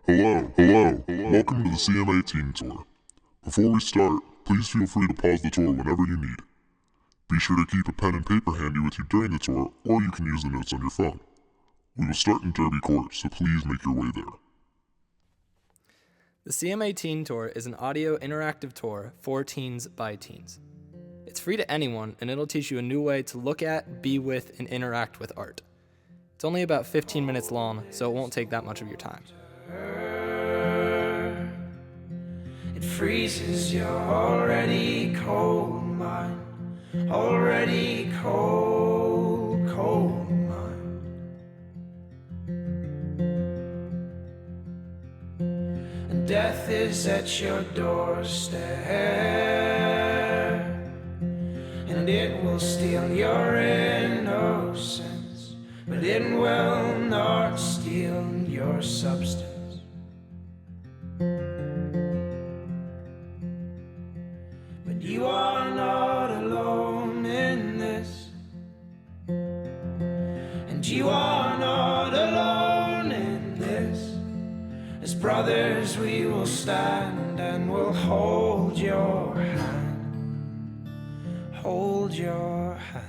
Hello. Welcome to the CM18 tour. Before we start, please feel free to pause the tour whenever you need. Be sure to keep a pen and paper handy with you during the tour, or you can use the notes on your phone. We will start in Derby Court, so please make your way there. The CM18 tour is an audio interactive tour for teens by teens. It's free to anyone, and it'll teach you a new way to look at, be with, and interact with art. It's only about 15 minutes long, so it won't take that much of your time. It freezes your already cold mind, already cold mind. And death is at your doorstep, and it will steal your innocence, but it will not steal your substance. But you are not alone in this, and you are not alone in this. As brothers we will stand and we'll hold your hand, hold your hand.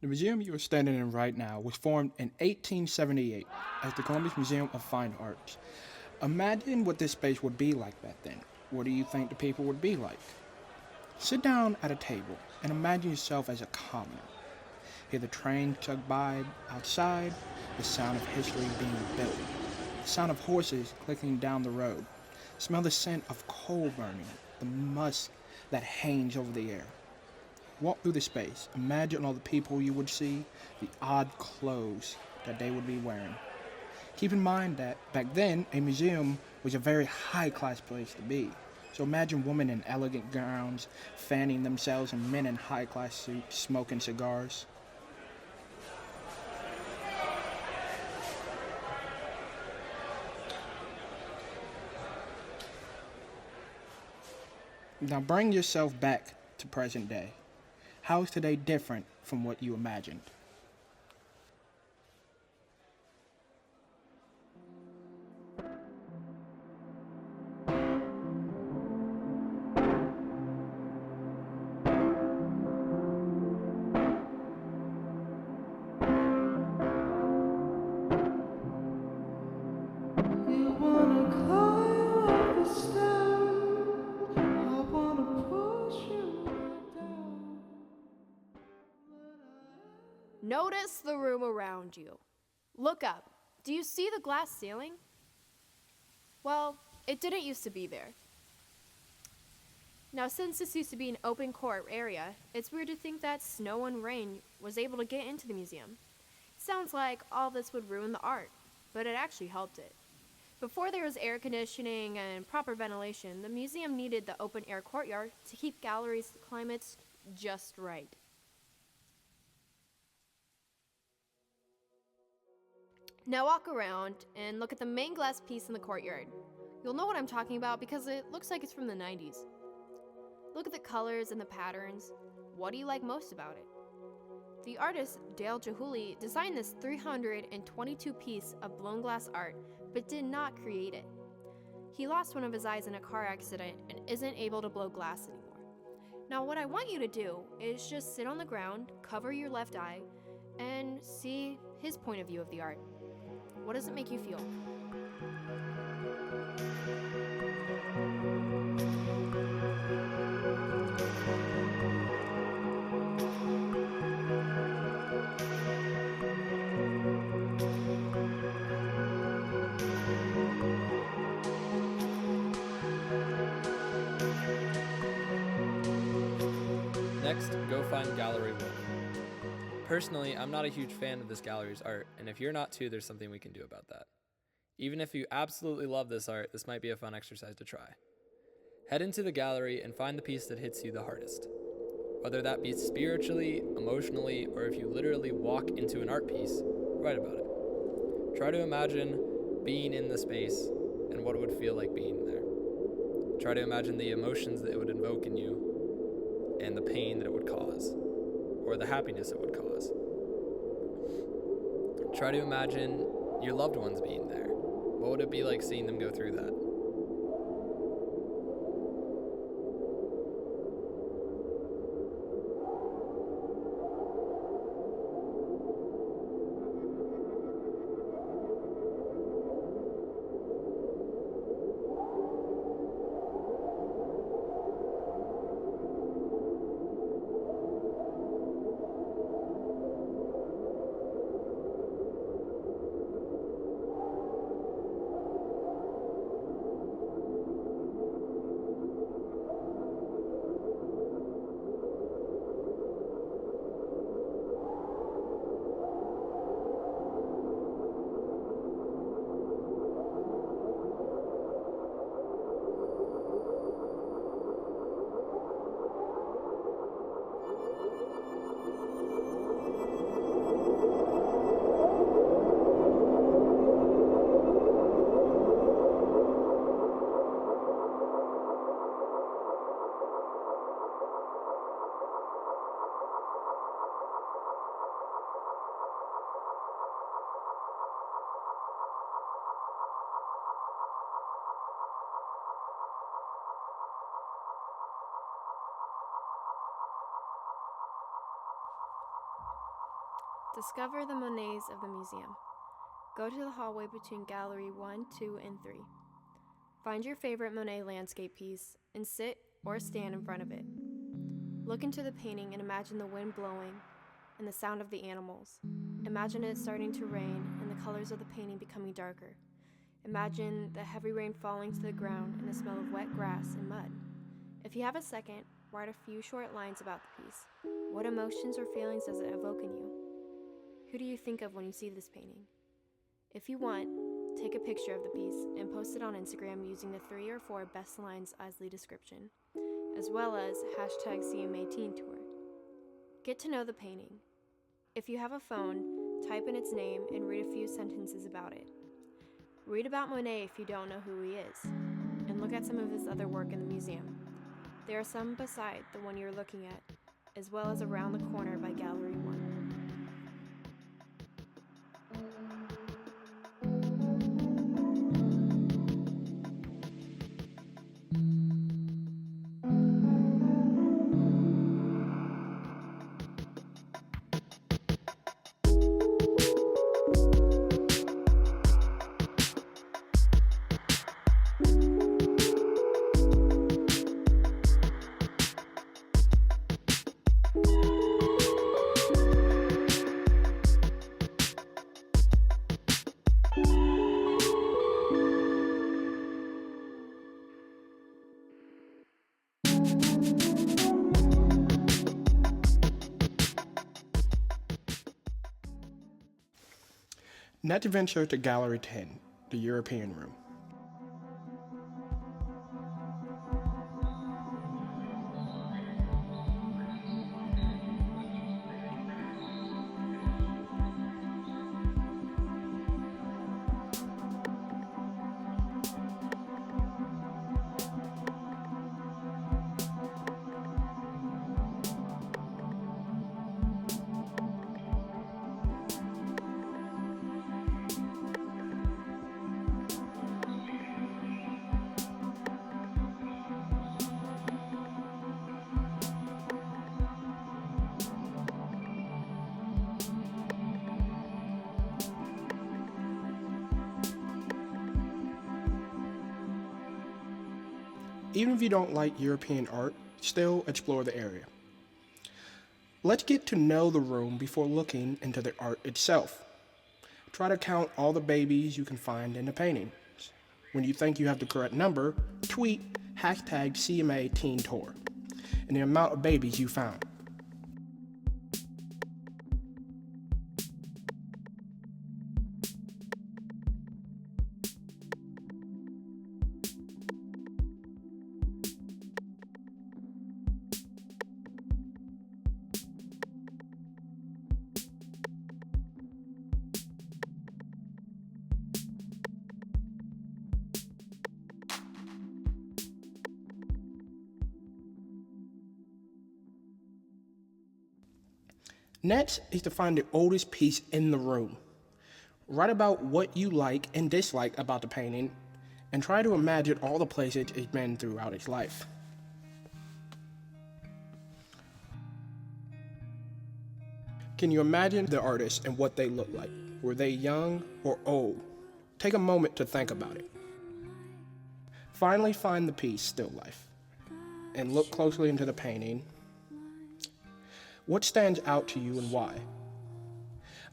The museum you are standing in right now was formed in 1878 as the Columbus Museum of Fine Arts. Imagine what this space would be like back then. What do you think the people would be like? Sit down at a table and imagine yourself as a commoner. Hear the train chug by outside, the sound of history being built, the sound of horses clicking down the road. Smell the scent of coal burning, the musk that hangs over the air. Walk through the space. Imagine all the people you would see, the odd clothes that they would be wearing. Keep in mind that back then, a museum was a very high-class place to be. So imagine women in elegant gowns fanning themselves and men in high-class suits smoking cigars. Now bring yourself back to present day. How is today different from what you imagined? Notice the room around you. Look up. Do you see the glass ceiling? Well, it didn't used to be there. Now, since this used to be an open court area, it's weird to think that snow and rain was able to get into the museum. It sounds like all this would ruin the art, but it actually helped it. Before there was air conditioning and proper ventilation, the museum needed the open air courtyard to keep galleries' climates just right. Now walk around and look at the main glass piece in the courtyard. You'll know what I'm talking about because it looks like it's from the 90s. Look at the colors and the patterns. What do you like most about it? The artist Dale Chihuly designed this 322-piece of blown glass art, but did not create it. He lost one of his eyes in a car accident and isn't able to blow glass anymore. Now what I want you to do is just sit on the ground, cover your left eye, and see his point of view of the art. What does it make you feel? Next, go find Gallery 1. Personally, I'm not a huge fan of this gallery's art, and if you're not too, there's something we can do about that. Even if you absolutely love this art, this might be a fun exercise to try. Head into the gallery and find the piece that hits you the hardest. Whether that be spiritually, emotionally, or if you literally walk into an art piece, write about it. Try to imagine being in the space and what it would feel like being there. Try to imagine the emotions that it would invoke in you and the pain that it would cause. or the happiness it would cause. Try to imagine your loved ones being there. What would it be like seeing them go through that? Discover the Monets of the museum. Go to the hallway between Gallery 1, 2, and 3. Find your favorite Monet landscape piece and sit or stand in front of it. Look into the painting and imagine the wind blowing and the sound of the animals. Imagine it starting to rain and the colors of the painting becoming darker. Imagine the heavy rain falling to the ground and the smell of wet grass and mud. If you have a second, write a few short lines about the piece. What emotions or feelings does it evoke in you? Who do you think of when you see this painting? If you want, take a picture of the piece and post it on Instagram using the 3 or 4 best lines as the description, as well as hashtag CMA Teen Tour. Get to know the painting. If you have a phone, type in its name and read a few sentences about it. Read about Monet if you don't know who he is, and look at some of his other work in the museum. There are some beside the one you're looking at, as well as around the corner by Gallery 1. Next venture to Gallery 10, the European Room. Even if you don't like European art, still explore the area. Let's get to know the room before looking into the art itself. Try to count all the babies you can find in the paintings. When you think you have the correct number, tweet hashtag CMA Teen Tour and the amount of babies you found. Next is to find the oldest piece in the room. Write about what you like and dislike about the painting, and try to imagine all the places it's been throughout its life. Can you imagine the artist and what they look like? Were they young or old? Take a moment to think about it. Finally, find the piece, still life, and look closely into the painting. What stands out to you and why?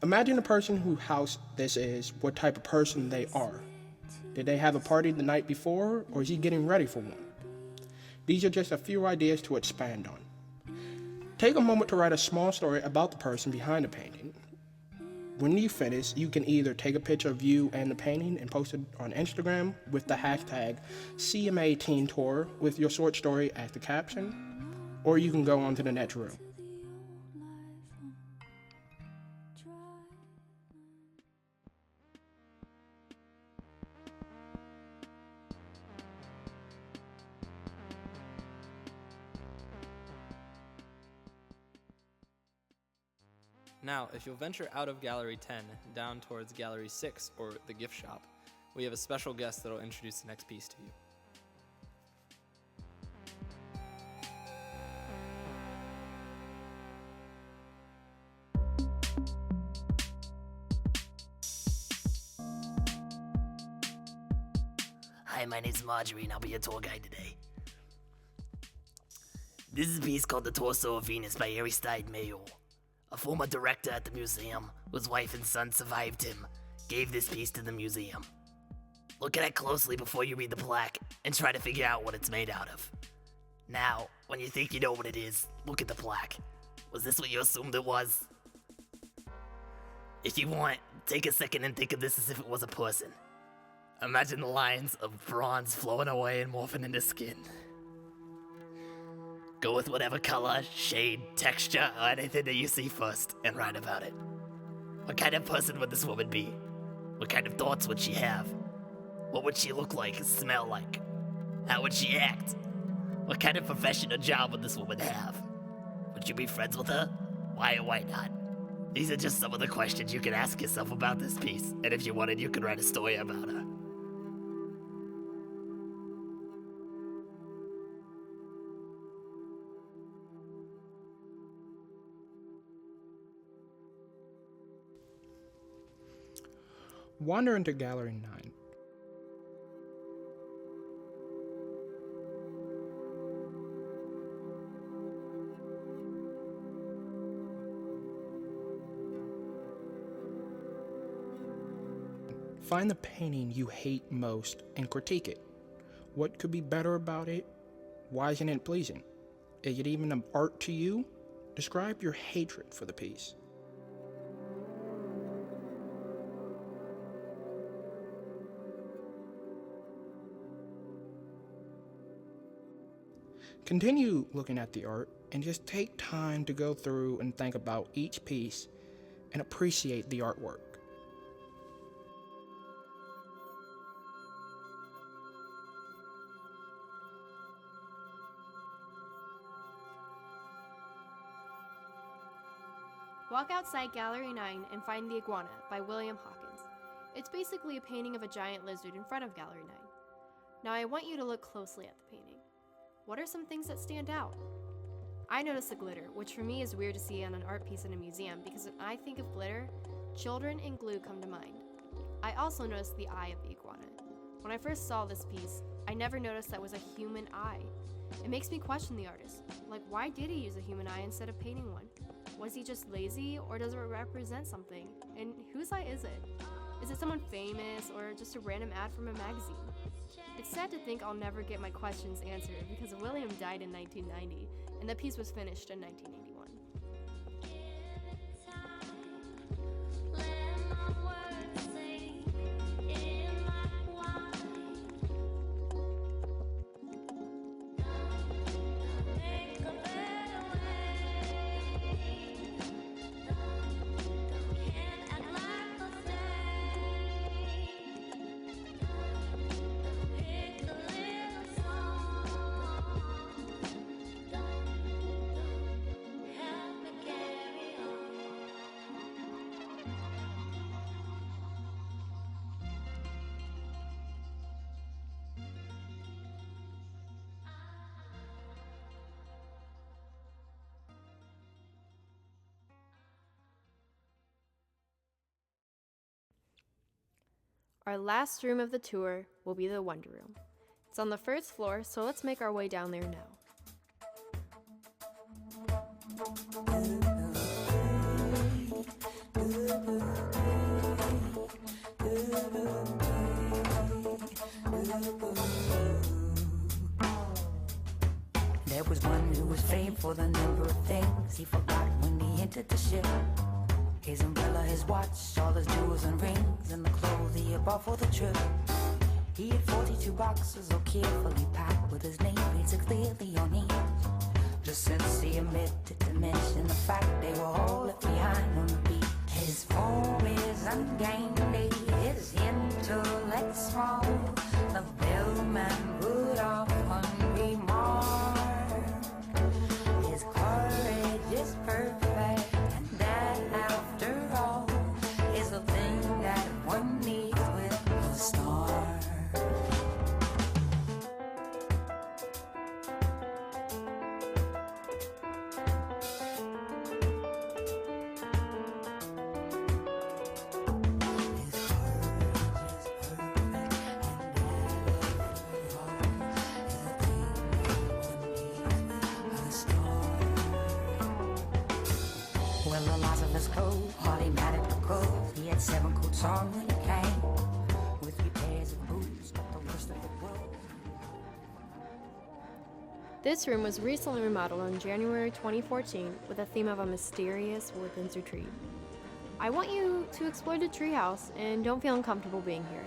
Imagine the person whose house this is, what type of person they are. Did they have a party the night before, or is he getting ready for one? These are just a few ideas to expand on. Take a moment to write a small story about the person behind the painting. When you finish, you can either take a picture of you and the painting and post it on Instagram with the hashtag CMA Teen Tour with your short story as the caption, or you can go on to the next room. Now, if you'll venture out of Gallery 10, down towards Gallery 6, or the gift shop, we have a special guest that'll introduce the next piece to you. Hi, my name's Marjorie, and I'll be your tour guide today. This is a piece called The Torso of Venus by Aristide Maillot. A former director at the museum, whose wife and son survived him, gave this piece to the museum. Look at it closely before you read the plaque, and try to figure out what it's made out of. Now, when you think you know what it is, look at the plaque. Was this what you assumed it was? If you want, take a second and think of this as if it was a person. Imagine the lines of bronze flowing away and morphing into skin. Go with whatever color, shade, texture, or anything that you see first, and write about it. What kind of person would this woman be? What kind of thoughts would she have? What would she look like and smell like? How would she act? What kind of profession or job would this woman have? Would you be friends with her? Why or why not? These are just some of the questions you can ask yourself about this piece, and if you wanted, you could write a story about her. Wander into Gallery 9. Find the painting you hate most and critique it. What could be better about it? Why isn't it pleasing? Is it even an art to you? Describe your hatred for the piece. Continue looking at the art and just take time to go through and think about each piece and appreciate the artwork. Walk outside Gallery 9 and find The Iguana by William Hawkins. It's basically a painting of a giant lizard in front of Gallery 9. Now I want you to look closely at the painting. What are some things that stand out? I noticed the glitter, which for me is weird to see on an art piece in a museum because when I think of glitter, children and glue come to mind. I also noticed the eye of the iguana. When I first saw this piece, I never noticed that was a human eye. It makes me question the artist. Like, why did he use a human eye instead of painting one? Was he just lazy, or does it represent something? And whose eye is it? Is it someone famous, or just a random ad from a magazine? It's sad to think I'll never get my questions answered because William died in 1990, and the piece was finished in 1981. Our last room of the tour will be the Wonder Room. It's on the first floor, so let's make our way down there now. There was one who was famed for the number of things he forgot when he entered the ship. His umbrella, his watch, all his jewels and rings, and the clothes he bought for the trip. He had 42 boxes all carefully packed with his name painted clearly on each. Just since he omitted to mention the fact they were all left behind on the beach. His form is ungainly, his intellect small. The bellman would often remark, his courage is perfect, and that after all is the thing that one needs with a star. Well, the loss of his clothes hardly mattered because he had 7 coats on when he came, with 3 pairs of boots, but the worst of the world. This room was recently remodeled in January 2014 with a theme of a mysterious woodlands retreat. I want you to explore the treehouse and don't feel uncomfortable being here.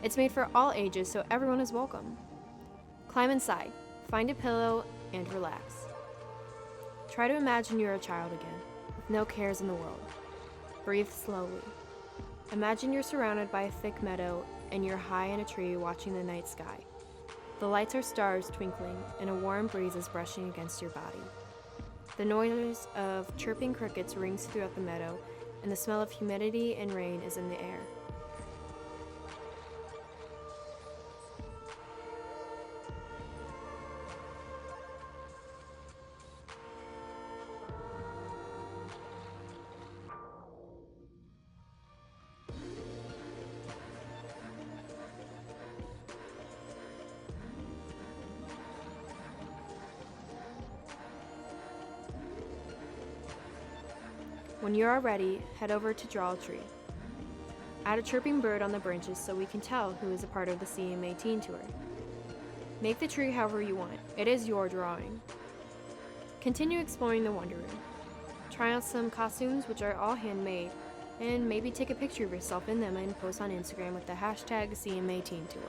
It's made for all ages, so everyone is welcome. Climb inside, find a pillow, and relax. Try to imagine you're a child again, with no cares in the world. Breathe slowly. Imagine you're surrounded by a thick meadow, and you're high in a tree watching the night sky. The lights are stars twinkling, and a warm breeze is brushing against your body. The noise of chirping crickets rings throughout the meadow, and the smell of humidity and rain is in the air. When you are ready, head over to Draw a Tree. Add a chirping bird on the branches so we can tell who is a part of the CMA Teen Tour. Make the tree however you want. It is your drawing. Continue exploring the Wonder Room. Try on some costumes, which are all handmade, and maybe take a picture of yourself in them and post on Instagram with the hashtag CMA Teen Tour.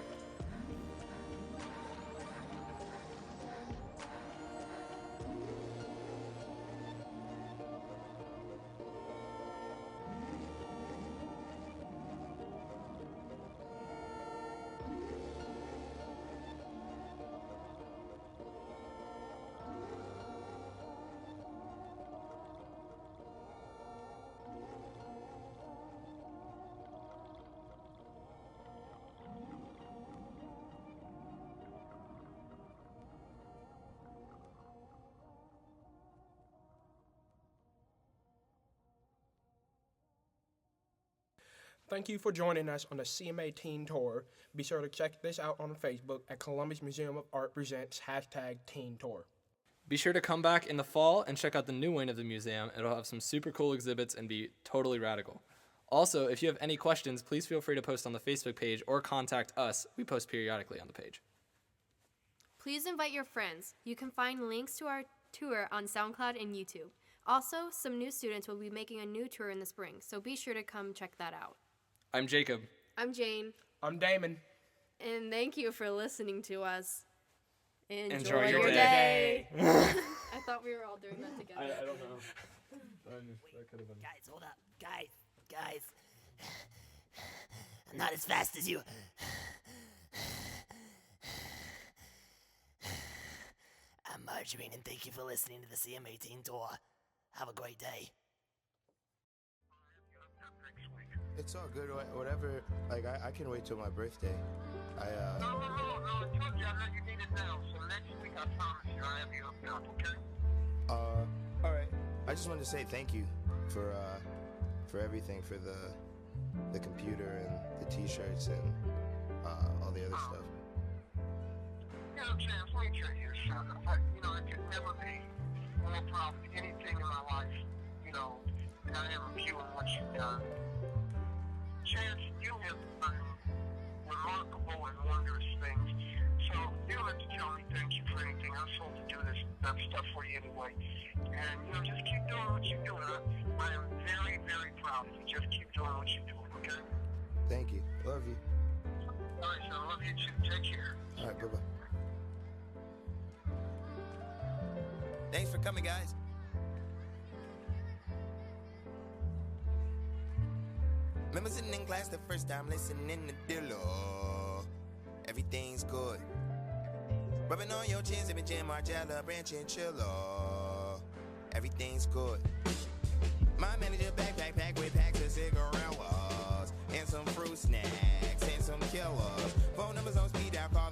Thank you for joining us on the CMA Teen Tour. Be sure to check this out on Facebook at Columbus Museum of Art Presents hashtag Teen Tour. Be sure to come back in the fall and check out the new wing of the museum. It'll have some super cool exhibits and be totally radical. Also, if you have any questions, please feel free to post on the Facebook page or contact us. We post periodically on the page. Please invite your friends. You can find links to our tour on SoundCloud and YouTube. Also, some new students will be making a new tour in the spring, so be sure to come check that out. I'm Jacob. I'm Jane. I'm Damon. And thank you for listening to us. Enjoy your day. I thought we were all doing that together. I don't know. That could have been. Guys, hold up. Guys. I'm not as fast as you. I'm Benjamin, and thank you for listening to the CM18 tour. Have a great day. It's all good. Whatever. Like I can wait till my birthday. No, I told you I know you need it now. So next week I promise you I'll have you up top, okay? All right. I just wanted to say thank you for everything, for the computer and the T-shirts and all the other stuff. You know, Chance, let me tell you a shot. It could never be more proud of anything in my life, than I am of you and what you've done. Chance, you have done remarkable and wondrous things. So you don't have to tell me thank you for anything. I'm supposed to do this stuff for you anyway. And, just keep doing what you're doing. I am very, very proud of you. Just keep doing what you're doing, okay? Thank you. Love you. All right, son. I love you too. Take care. All right. Bye-bye. Thanks for coming, guys. Remember sitting in class the first time listening to Dillo. Everything's good. Rubbing on your chins, every Jam Margella, Branch and Chilla. Everything's good. My manager backpack packed with packs of cigarillas and some fruit snacks and some killers. Phone numbers on speed dial, call